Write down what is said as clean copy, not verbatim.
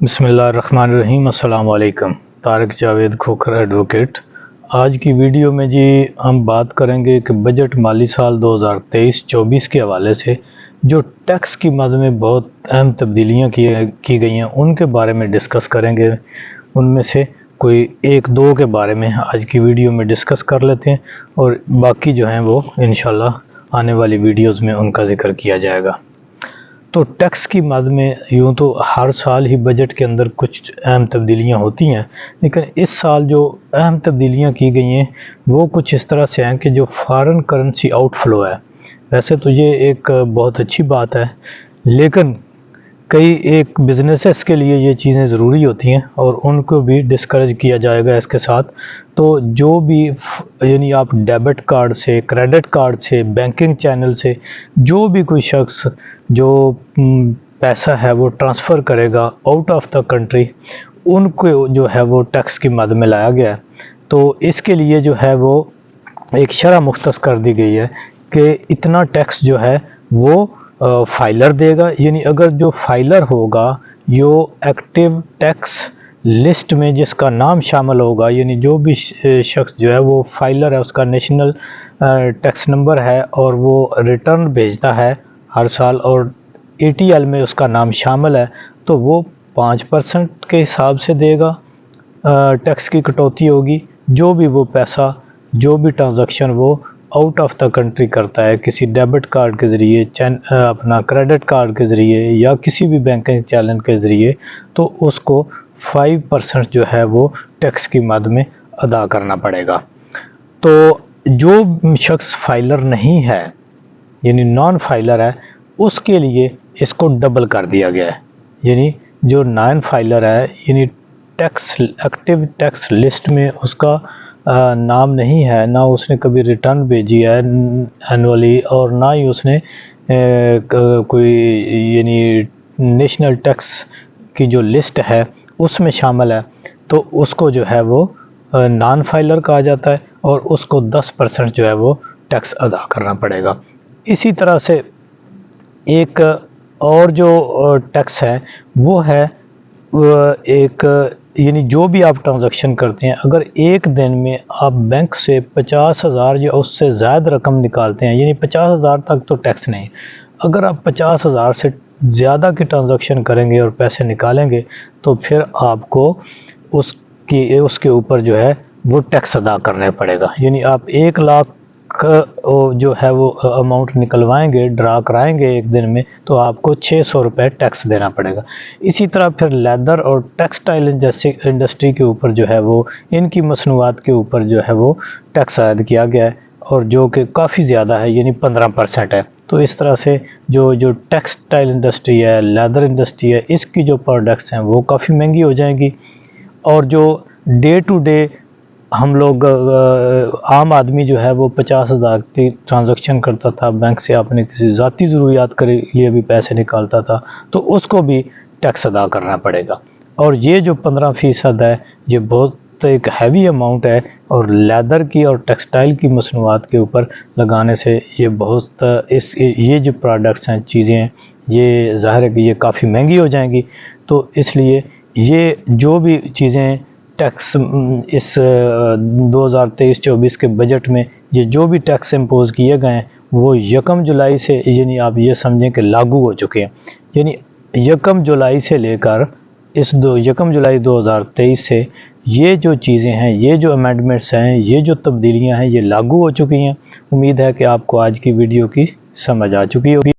बिस्मिल्लाहिर्रहमानिर्रहीम। अस्सलाम वालेकुम। तारिक जावेद खोखर एडवोकेट। आज की वीडियो में जी हम बात करेंगे कि बजट माली साल 2023-24 के हवाले से जो टैक्स की मद में बहुत अहम तब्दीलियाँ की गई हैं उनके बारे में डिस्कस करेंगे। उनमें से कोई एक दो के बारे में आज की वीडियो में डिस्कस कर लेते हैं और बाकी जो हैं वो इंशाल्लाह आने वाली वीडियोस में उनका ज़िक्र किया जाएगा। तो टैक्स की मद में यूँ तो हर साल ही बजट के अंदर कुछ अहम तब्दीलियाँ होती हैं, लेकिन इस साल जो अहम तब्दीलियाँ की गई हैं वो कुछ इस तरह से हैं कि जो फॉरेन करेंसी आउटफ्लो है, वैसे तो ये एक बहुत अच्छी बात है, लेकिन कई एक बिजनेसेस के लिए ये चीज़ें ज़रूरी होती हैं और उनको भी डिस्करेज किया जाएगा इसके साथ। तो जो भी यानी आप डेबिट कार्ड से, क्रेडिट कार्ड से, बैंकिंग चैनल से जो भी कोई शख्स जो पैसा है वो ट्रांसफ़र करेगा आउट ऑफ द कंट्री, उनको जो है वो टैक्स की मद में लाया गया है। तो इसके लिए जो है वो एक शरह मुख्तस कर दी गई है कि इतना टैक्स जो है वो फाइलर देगा, यानी अगर जो फाइलर होगा यो एक्टिव टैक्स लिस्ट में जिसका नाम शामिल होगा, यानी जो भी शख्स जो है वो फाइलर है, उसका नेशनल टैक्स नंबर है और वो रिटर्न भेजता है हर साल और ATL में उसका नाम शामिल है, तो वो 5% के हिसाब से देगा। टैक्स की कटौती होगी। जो भी वो पैसा, जो भी ट्रांजैक्शन वो आउट ऑफ द कंट्री करता है किसी डेबिट कार्ड के ज़रिए, अपना क्रेडिट कार्ड के ज़रिए या किसी भी बैंकिंग चैनल के ज़रिए, तो उसको 5% जो है वो टैक्स की मद में अदा करना पड़ेगा। तो जो शख्स फाइलर नहीं है यानी नॉन फाइलर है, उसके लिए इसको डबल कर दिया गया है। यानी जो नॉन फाइलर है, यानी टैक्स एक्टिव टैक्स लिस्ट में उसका नाम नहीं है, ना उसने कभी रिटर्न भेजी है एनुअली और ना ही उसने कोई यानी नेशनल टैक्स की जो लिस्ट है उसमें शामिल है, तो उसको जो है वो नॉन फाइलर कहा जाता है और उसको 10% जो है वो टैक्स अदा करना पड़ेगा। इसी तरह से एक और जो टैक्स है वो है एक यानी जो भी आप ट्रांजैक्शन करते हैं, अगर एक दिन में आप बैंक से 50,000 या उससे ज़्यादा रकम निकालते हैं, यानी 50,000 तक तो टैक्स नहीं, अगर आप 50,000 से ज़्यादा की ट्रांजैक्शन करेंगे और पैसे निकालेंगे तो फिर आपको उसके ऊपर जो है वो टैक्स अदा करना पड़ेगा। यानी आप 1 लाख जो है वो अमाउंट निकलवाएंगे, ड्रा कराएंगे एक दिन में, तो आपको 600 रुपये टैक्स देना पड़ेगा। इसी तरह फिर लेदर और टेक्सटाइल इंडस्ट्री के ऊपर जो है वो इनकी मसनूआत के ऊपर जो है वो टैक्स आयद किया गया है और जो कि काफ़ी ज़्यादा है, यानी 15% है। तो इस तरह से जो टेक्सटाइल इंडस्ट्री है, लेदर इंडस्ट्री है, इसकी जो प्रोडक्ट्स हैं वो काफ़ी महंगी हो जाएंगी। और जो डे टू डे हम लोग आम आदमी जो है वो 50,000 की ट्रांजैक्शन करता था, बैंक से अपने किसी ज़ाती ज़रूरियात के लिए भी पैसे निकालता था, तो उसको भी टैक्स अदा करना पड़ेगा। और ये जो 15% है ये बहुत एक हैवी अमाउंट है और लेदर की और टेक्सटाइल की मसनूआत के ऊपर लगाने से ये बहुत ये जो प्रोडक्ट्स हैं, चीज़ें हैं, ये ज़ाहिर है कि ये काफ़ी महंगी हो जाएंगी। तो इसलिए ये जो भी चीज़ें टैक्स इस 2023-24 के बजट में ये जो भी टैक्स इम्पोज किए गए हैं वो 1 जुलाई से, यानी आप ये समझें कि लागू हो चुके हैं। यानी 1 जुलाई से लेकर इस 1 जुलाई 2023 से ये जो चीज़ें हैं, ये जो अमेंडमेंट्स हैं, ये जो तब्दीलियां हैं, ये लागू हो चुकी हैं। उम्मीद है कि आपको आज की वीडियो की समझ आ चुकी होगी।